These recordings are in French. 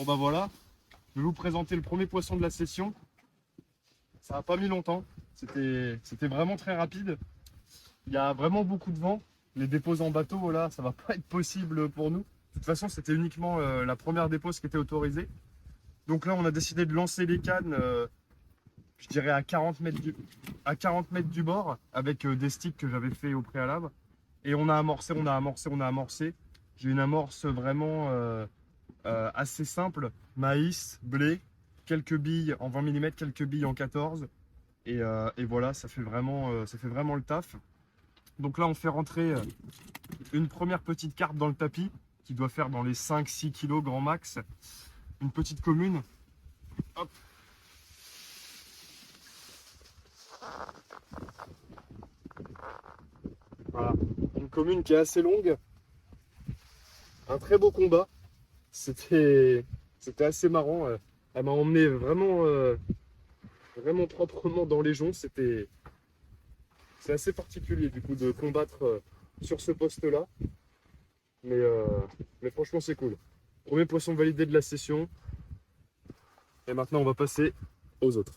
Bon bah voilà, je vais vous présenter le premier poisson de la session. Ça n'a pas mis longtemps, c'était vraiment très rapide. Il y a vraiment beaucoup de vent. Les déposes en bateau, là, ça va pas être possible pour nous. De toute façon, c'était uniquement la première dépose qui était autorisée. Donc là, on a décidé de lancer les cannes, je dirais à 40 mètres du bord, avec des sticks que j'avais fait au préalable. Et on a amorcé, on a amorcé, on a amorcé. J'ai une amorce vraiment assez simple. Maïs, blé, quelques billes en 20 mm, quelques billes en 14. Et voilà, ça fait vraiment le taf. Donc là, on fait rentrer une première petite carpe dans le tapis qui doit faire dans les 5-6 kg grand max. Une petite commune. Hop. Voilà. Une commune qui est assez longue. Un très beau combat. C'était assez marrant. Elle m'a emmené vraiment proprement dans les joncs. C'est assez particulier du coup de combattre sur ce poste-là. Mais franchement, c'est cool. Premier poisson validé de la session. Et maintenant, on va passer aux autres.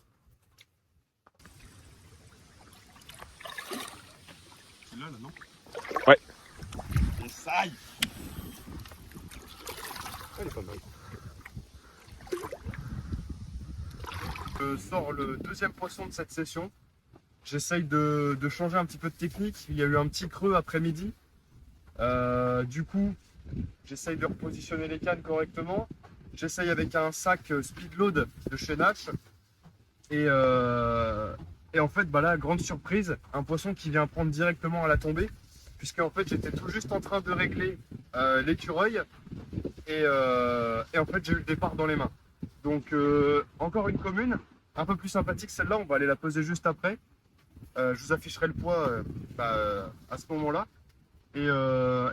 C'est là, non? Ouais. Essaye! Elle est pas mal. Je sors le deuxième poisson de cette session. J'essaye de changer un petit peu de technique. Il y a eu un petit creux après-midi. Du coup, j'essaye de repositionner les cannes correctement. J'essaye avec un sac Speedload de chez Natch. Et en fait, bah là, grande surprise, un poisson qui vient prendre directement à la tombée. Puisque en fait, j'étais tout juste en train de régler l'écureuil. Et en fait, j'ai eu le départ dans les mains. Donc, encore une commune, un peu plus sympathique celle-là. On va aller la peser juste après. Je vous afficherai le poids à ce moment-là. Et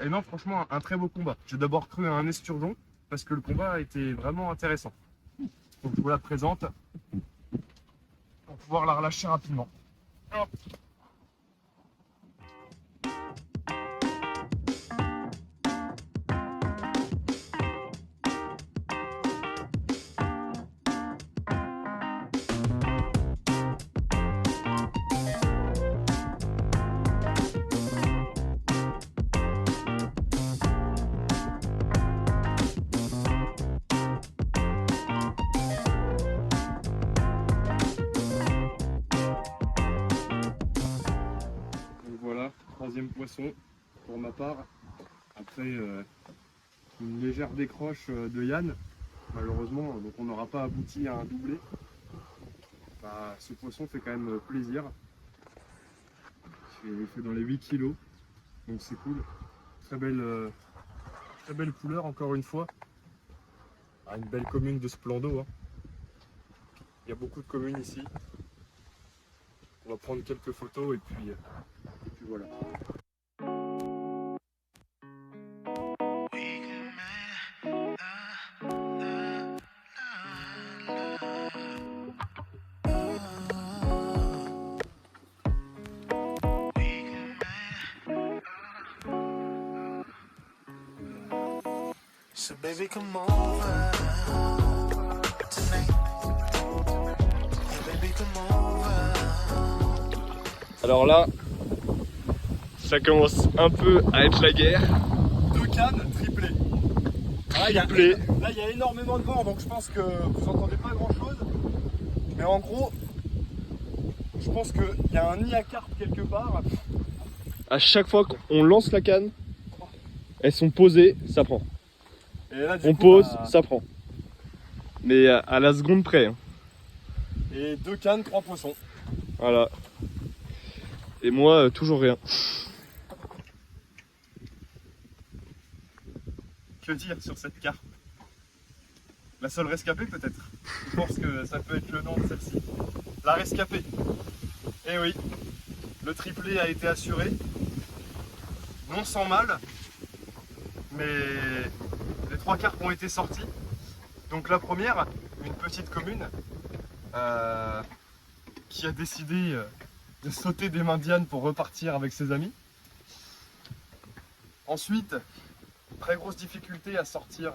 non, franchement, un très beau combat. J'ai d'abord cru à un esturgeon parce que le combat était vraiment intéressant. Donc je vous la présente pour pouvoir la relâcher rapidement. Hop. Donc voilà, troisième poisson pour ma part. Après une légère décroche de Yann, malheureusement, donc on n'aura pas abouti à un doublé. Bah, ce poisson fait quand même plaisir. Il fait dans les 8 kg, donc c'est cool. Très belle couleur encore une fois. Ah, une belle commune de Splendo. Hein. Il y a beaucoup de communes ici. On va prendre quelques photos et puis voilà. So baby, come over tonight. Hey baby, come over. Alors là, ça commence un peu à être la guerre. Deux cannes triplées. Ah, Triplé. Là, il y a énormément de vent, donc je pense que vous n'entendez pas grand-chose. Mais en gros, je pense qu'il y a un nid à carpe quelque part. À chaque fois qu'on lance la canne, elles sont posées, ça prend. Et là, du On coup, pose, bah, ça prend. Mais à la seconde près. Hein. Et deux cannes, trois poissons. Voilà. Et moi, toujours rien. Que dire sur cette carpe? La seule rescapée peut-être. Je pense que ça peut être le nom de celle-ci. La rescapée. Eh oui, le triplé a été assuré. Non sans mal. Mais les trois carpes ont été sorties. Donc la première, une petite commune, qui a décidé de sauter des mains d'Yann pour repartir avec ses amis. Ensuite, très grosse difficulté à sortir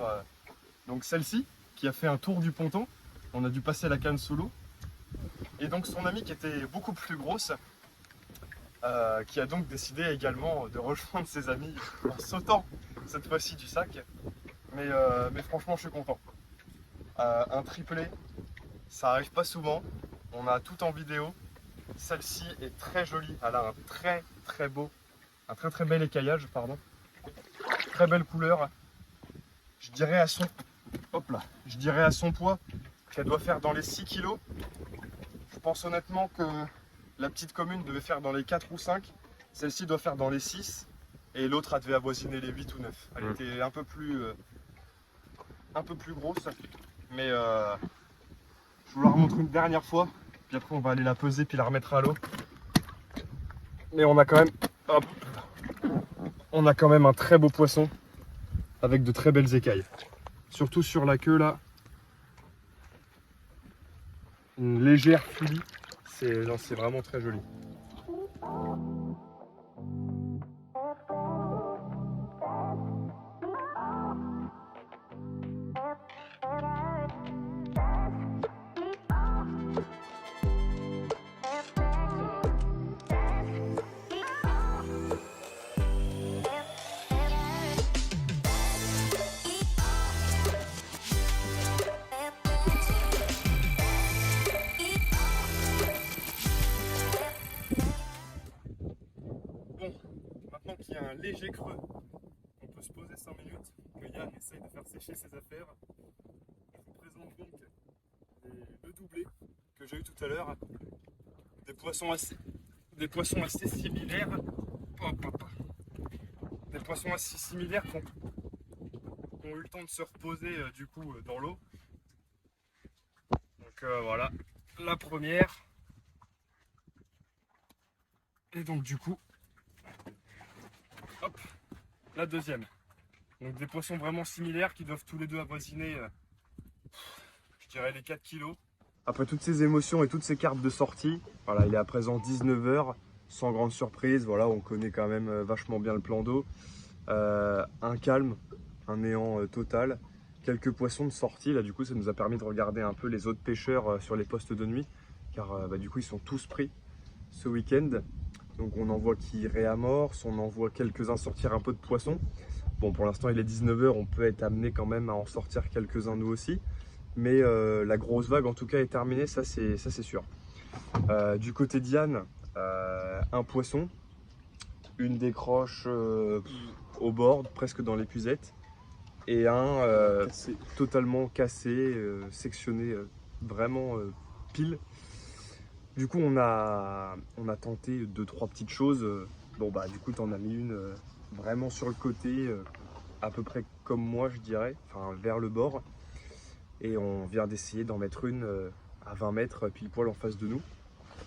donc celle-ci, qui a fait un tour du ponton. On a dû passer la canne sous l'eau. Et donc son amie qui était beaucoup plus grosse, qui a donc décidé également de rejoindre ses amis en sautant cette fois-ci du sac. Mais franchement, je suis content. Un triplé, ça arrive pas souvent. On a tout en vidéo. Celle-ci est très jolie. Elle a un très très bel écaillage, pardon. Très belle couleur. Je dirais à son poids qu'elle doit faire dans les 6 kg. Je pense honnêtement que la petite commune devait faire dans les 4 ou 5. Celle-ci doit faire dans les 6. Et l'autre, elle devait avoisiner les 8 ou 9. Elle était un peu plus grosse. Mais je vous la remontre une dernière fois. Puis après, on va aller la peser puis la remettre à l'eau. Mais on a quand même un très beau poisson avec de très belles écailles. Surtout sur la queue là. Une légère filie. C'est vraiment très joli. Bon, maintenant qu'il y a un léger creux, on peut se poser 5 minutes, que Yann essaye de faire sécher ses affaires. Je vous présente donc le doublé que j'ai eu tout à l'heure. Des poissons assez similaires. Des poissons assez similaires qui ont eu le temps de se reposer du coup dans l'eau. Donc voilà, la première. Et donc du coup, hop, la deuxième. Donc des poissons vraiment similaires qui doivent tous les deux avoisiner, je dirais, les 4 kilos. Après toutes ces émotions et toutes ces cartes de sortie, voilà, il est à présent 19 h, sans grande surprise. Voilà, on connaît quand même vachement bien le plan d'eau. Un calme, un néant total. Quelques poissons de sortie, là du coup ça nous a permis de regarder un peu les autres pêcheurs sur les postes de nuit, car du coup ils sont tous pris ce week-end. Donc on en voit qui réamorcent, on en voit quelques-uns sortir un peu de poissons. Bon, pour l'instant il est 19 h, on peut être amené quand même à en sortir quelques-uns nous aussi. Mais la grosse vague en tout cas est terminée, ça c'est sûr. Du côté d'Yann, un poisson, une décroche au bord, presque dans l'épuisette, et un totalement cassé, sectionné vraiment pile. Du coup on a tenté 2-3 petites choses. Bon bah du coup t'en as mis une vraiment sur le côté, à peu près comme moi je dirais, enfin vers le bord. Et on vient d'essayer d'en mettre une à 20 mètres pile poil en face de nous.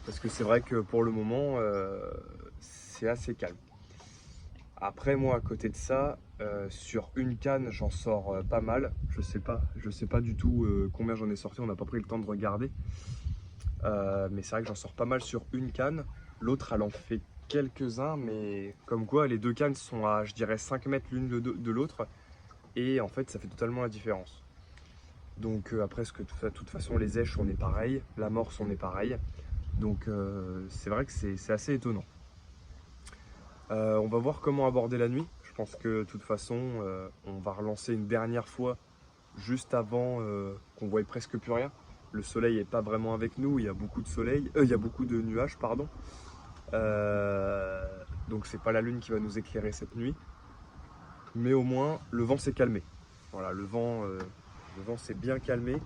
Parce que c'est vrai que pour le moment c'est assez calme. Après moi à côté de ça, sur une canne j'en sors pas mal. Je sais pas du tout combien j'en ai sorti, on n'a pas pris le temps de regarder. Mais c'est vrai que j'en sors pas mal sur une canne. L'autre elle en fait quelques-uns, mais comme quoi les deux cannes sont à je dirais 5 mètres l'une de l'autre. Et en fait ça fait totalement la différence. Donc après, de toute façon les èches on est pareil, l'amorce on est pareil. Donc c'est vrai que c'est assez étonnant. On va voir comment aborder la nuit. Je pense que de toute façon on va relancer une dernière fois juste avant qu'on voie presque plus rien. Le soleil n'est pas vraiment avec nous, il y a beaucoup de il y a beaucoup de nuages, pardon. Donc c'est pas la lune qui va nous éclairer cette nuit. Mais au moins le vent s'est calmé. Voilà, le vent s'est bien calmé.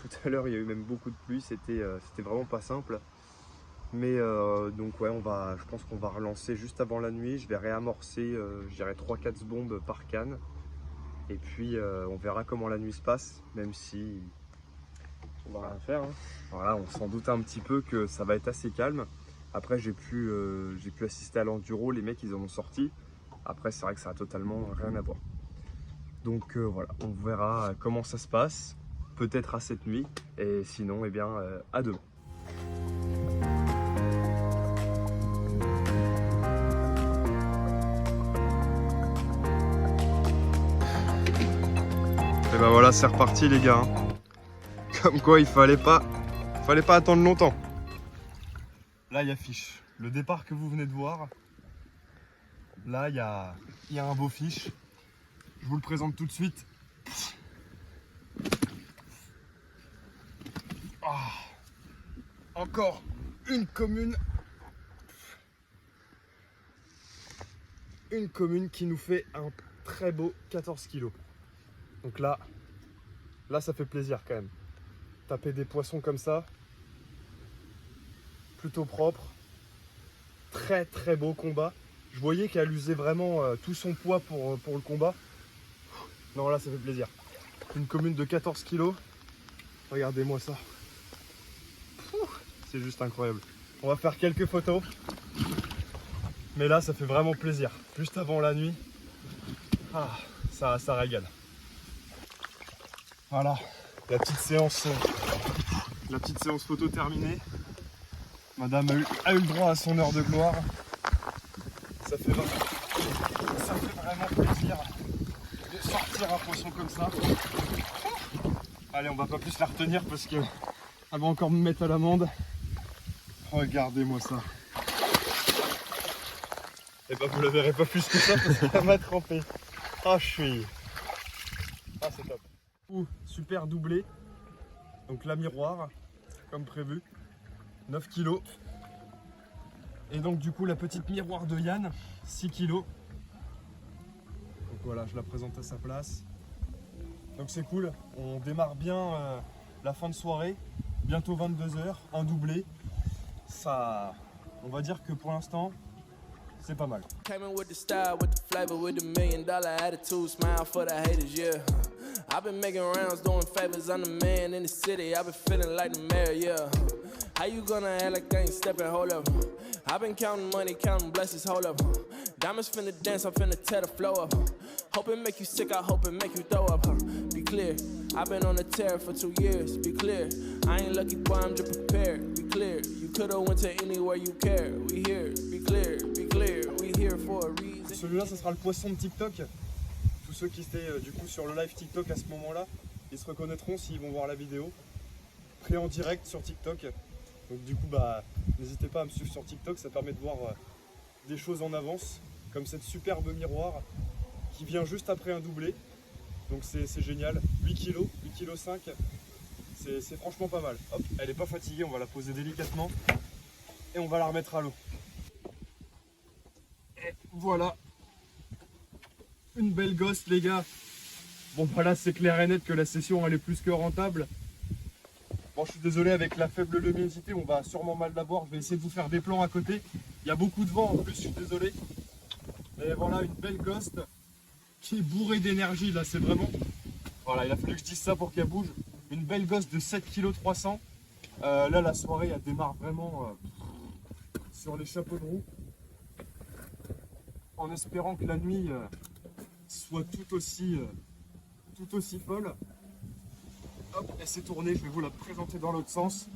Tout à l'heure il y a eu même beaucoup de pluie, c'était vraiment pas simple. Mais donc ouais, je pense qu'on va relancer juste avant la nuit. Je vais réamorcer, je dirais 3-4 bombes par canne. Et puis on verra comment la nuit se passe, même si on va rien faire. Hein. Voilà, on s'en doute un petit peu que ça va être assez calme. Après j'ai pu assister à l'enduro, les mecs ils en ont sorti. Après c'est vrai que ça a totalement rien à voir. Donc voilà, on verra comment ça se passe, peut-être à cette nuit, et sinon, eh bien, à demain. Et ben voilà. voilà, c'est reparti les gars. Comme quoi il fallait pas attendre longtemps. Là il affiche le départ que vous venez de voir. Là il y a un beau fiche. Je vous le présente tout de suite. Ah, encore une commune. Une commune qui nous fait un très beau 14 kg. Donc là ça fait plaisir quand même. Taper des poissons comme ça, plutôt propre, très très beau combat. Je voyais qu'elle usait vraiment tout son poids pour le combat. Non, là ça fait plaisir. Une commune de 14 kg. Regardez-moi ça. C'est juste incroyable. On va faire quelques photos. Mais là ça fait vraiment plaisir. Juste avant la nuit. Ah, ça régale. Voilà, la petite séance photo terminée. Madame a eu le droit à son heure de gloire. Ça fait vraiment plaisir de sortir un poisson comme ça. Allez, on va pas plus la retenir parce que elle va encore me mettre à l'amende. Regardez-moi ça. Et bah vous la verrez pas plus que ça parce qu'elle m'a trempé. Ah, c'est top. Super doublé. Donc la miroir, comme prévu. 9 kg. Et donc du coup la petite miroir de Yann, 6 kg. Donc voilà, je la présente à sa place. Donc c'est cool, on démarre bien la fin de soirée. Bientôt 22 h en doublé. Ça, on va dire que pour l'instant, c'est pas mal. Came in with the style, with the flavor, with the $1 million attitude, smile for the haters, yeah. I've been making rounds, doing favors, I'm the man in the city, I've been feeling like the mayor, yeah. How you gonna act like I ain't stepping, hold up. I've been counting money, counting blessings, hold up. Diamonds finna dance, I'm finna tear the flow up. Hope it make you sick, I hope it make you throw up. Be clear, I've been on the tear for 2 years, be clear. I ain't lucky, boy, I'm just prepared, be clear. You could've went to anywhere you care, we here, be clear, we here for a reason. Celui-là, ça sera le poisson de TikTok. Tous ceux qui étaient du coup sur le live TikTok à ce moment-là, ils se reconnaîtront s'ils vont voir la vidéo. Pris en direct sur TikTok. Donc du coup, n'hésitez pas à me suivre sur TikTok, ça permet de voir des choses en avance, comme cette superbe miroir qui vient juste après un doublé. Donc c'est génial. 8 kg, 8 kg 5. C'est franchement pas mal. Hop, elle est pas fatiguée, on va la poser délicatement et on va la remettre à l'eau. Et voilà. Une belle gosse les gars. Bon voilà, c'est clair et net que la session elle est plus que rentable. Bon, je suis désolé, avec la faible luminosité, on va sûrement mal la voir. Je vais essayer de vous faire des plans à côté. Il y a beaucoup de vent en plus, je suis désolé. Mais voilà, une belle ghost qui est bourrée d'énergie. Là, c'est vraiment... Voilà, il a fallu que je dise ça pour qu'elle bouge. Une belle ghost de 7 kg 300. Là, la soirée, elle démarre vraiment sur les chapeaux de roue. En espérant que la nuit soit tout aussi folle. Hop, elle s'est tournée, je vais vous la présenter dans l'autre sens.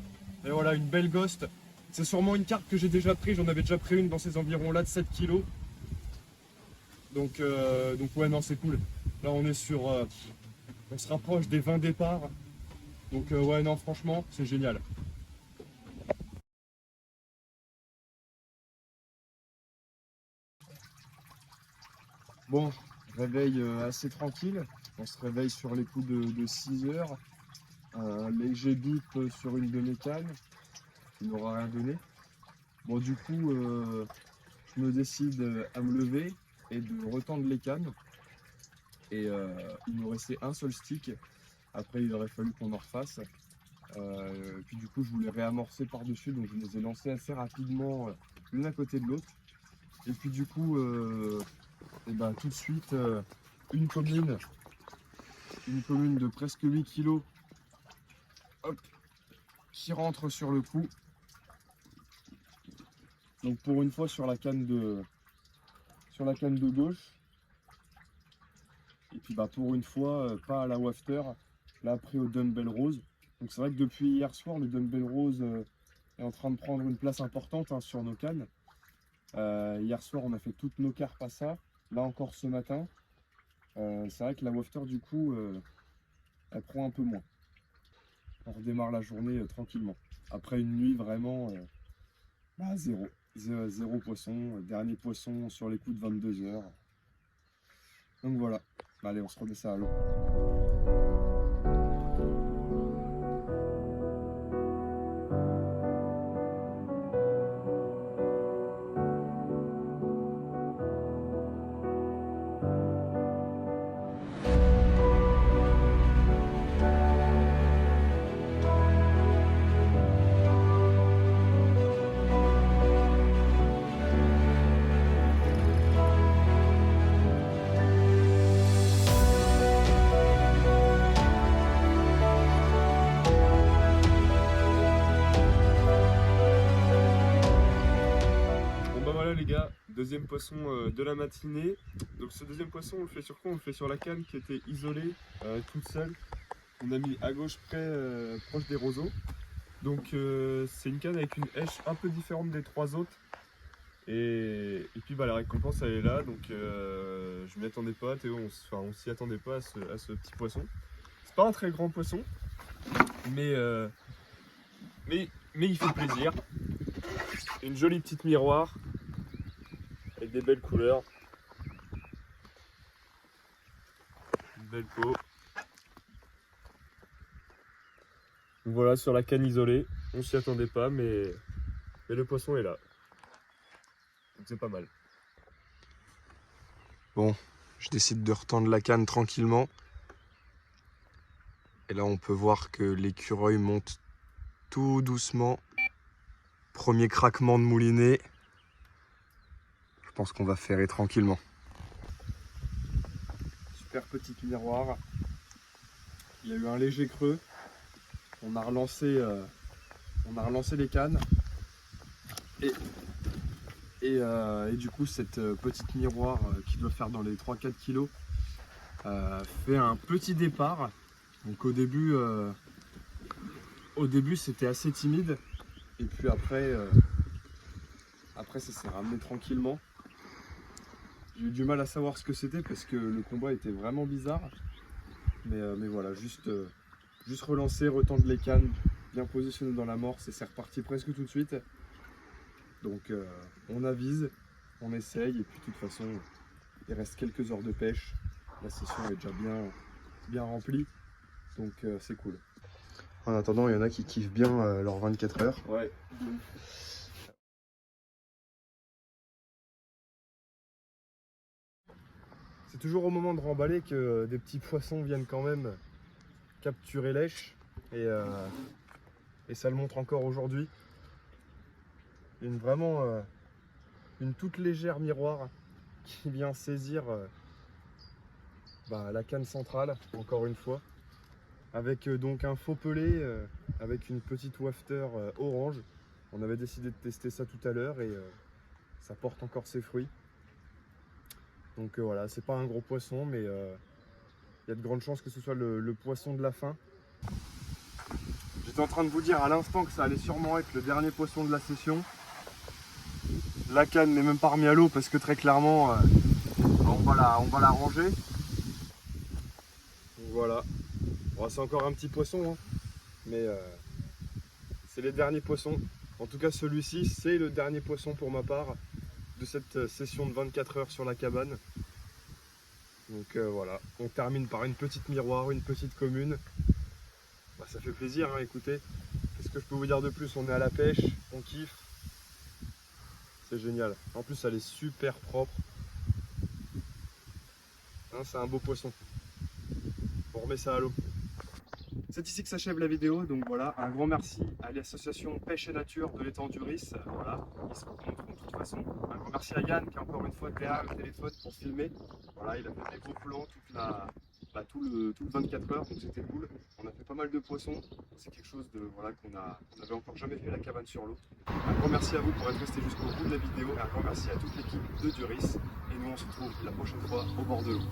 Et voilà, une belle ghost. C'est sûrement une carte que j'ai déjà prise, j'en avais déjà pris une dans ces environs-là de 7 kg. Donc ouais, non, c'est cool. Là, on est sur... on se rapproche des 20 départs. Donc ouais, non, franchement, c'est génial. Bon, réveil assez tranquille. On se réveille sur les coups de 6 h. Léger doute sur une de mes cannes. Il n'aura rien donné. Bon, du coup, je me décide à me lever et de retendre les cannes. Et il nous restait un seul stick. Après, il aurait fallu qu'on en refasse. Puis du coup, je voulais réamorcer par-dessus. Donc, je les ai lancés assez rapidement l'une à côté de l'autre. Et puis du coup, tout de suite, une commune de presque 8 kg qui rentre sur le coup. Donc pour une fois sur la canne de gauche. Et puis pour une fois, pas à la wafter, là pris au dumbbell rose. Donc c'est vrai que depuis hier soir, le dumbbell rose est en train de prendre une place importante sur nos cannes. Hier soir, on a fait toutes nos carpes à ça. Là encore ce matin. C'est vrai que la wafter du coup elle prend un peu moins. On redémarre la journée tranquillement. Après une nuit vraiment zéro poisson. Dernier poisson sur les coups de 22 h. Donc voilà. Allez, on se remet ça à l'eau. Les gars, deuxième poisson de la matinée. Donc ce deuxième poisson, on le fait sur quoi? On le fait sur la canne qui était isolée, toute seule. On a mis à gauche proche des roseaux. Donc c'est une canne avec une hèche un peu différente des trois autres. Et puis la récompense elle est là. Donc je m'y attendais pas, Théo, on s'y attendait pas à ce petit poisson. C'est pas un très grand poisson, mais il fait plaisir. Une jolie petite miroir. Avec des belles couleurs. Une belle peau. Donc voilà, sur la canne isolée. On s'y attendait pas, mais le poisson est là. Donc c'est pas mal. Bon, je décide de retendre la canne tranquillement. Et là, on peut voir que l'écureuil monte tout doucement. Premier craquement de moulinet. Je pense qu'on va ferrer tranquillement. Super petite miroir. Il y a eu un léger creux. On a relancé les cannes. Et du coup, cette petite miroir qui doit faire dans les 3-4 kg fait un petit départ. Donc au début c'était assez timide. Et puis après ça s'est ramené tranquillement. J'ai eu du mal à savoir ce que c'était parce que le combat était vraiment bizarre. Mais voilà, juste relancer, retendre les cannes, bien positionner dans l'amorce et c'est reparti presque tout de suite. Donc on avise, on essaye et puis de toute façon il reste quelques heures de pêche. La session est déjà bien remplie, donc c'est cool. En attendant, il y en a qui kiffent bien leurs 24 heures. Ouais. C'est toujours au moment de remballer que des petits poissons viennent quand même capturer l'èche et ça le montre encore aujourd'hui. Une toute légère miroir qui vient saisir la canne centrale, encore une fois, avec donc un faux pelé avec une petite wafter orange. On avait décidé de tester ça tout à l'heure et ça porte encore ses fruits. Donc voilà, c'est pas un gros poisson, mais il y a de grandes chances que ce soit le poisson de la fin. J'étais en train de vous dire à l'instant que ça allait sûrement être le dernier poisson de la session. La canne n'est même pas remise à l'eau parce que très clairement, on va la ranger. Donc voilà, bon, c'est encore un petit poisson, hein, mais c'est les derniers poissons. En tout cas, celui-ci, c'est le dernier poisson pour ma part de cette session de 24 heures sur la cabane. Donc voilà, on termine par une petite miroir, une petite commune. Ça fait plaisir, hein, écoutez. Qu'est-ce que je peux vous dire de plus? On est à la pêche, on kiffe. C'est génial. En plus, elle est super propre. Hein, c'est un beau poisson. On remet ça à l'eau. C'est ici que s'achève la vidéo, donc voilà, un grand merci à l'association Pêche et Nature de l'étang du Riss, voilà, ils se rencontreront de toute façon. Un grand merci à Yann qui est encore une fois derrière le téléphone pour filmer, voilà, il a fait des gros plans tout le 24 heures, donc c'était cool. On a fait pas mal de poissons, c'est quelque chose de, voilà, qu'on n'avait encore jamais fait la cabane sur l'eau. Un grand merci à vous pour être resté jusqu'au bout de la vidéo, et un grand merci à toute l'équipe de Duris, et nous on se retrouve la prochaine fois au bord de l'eau.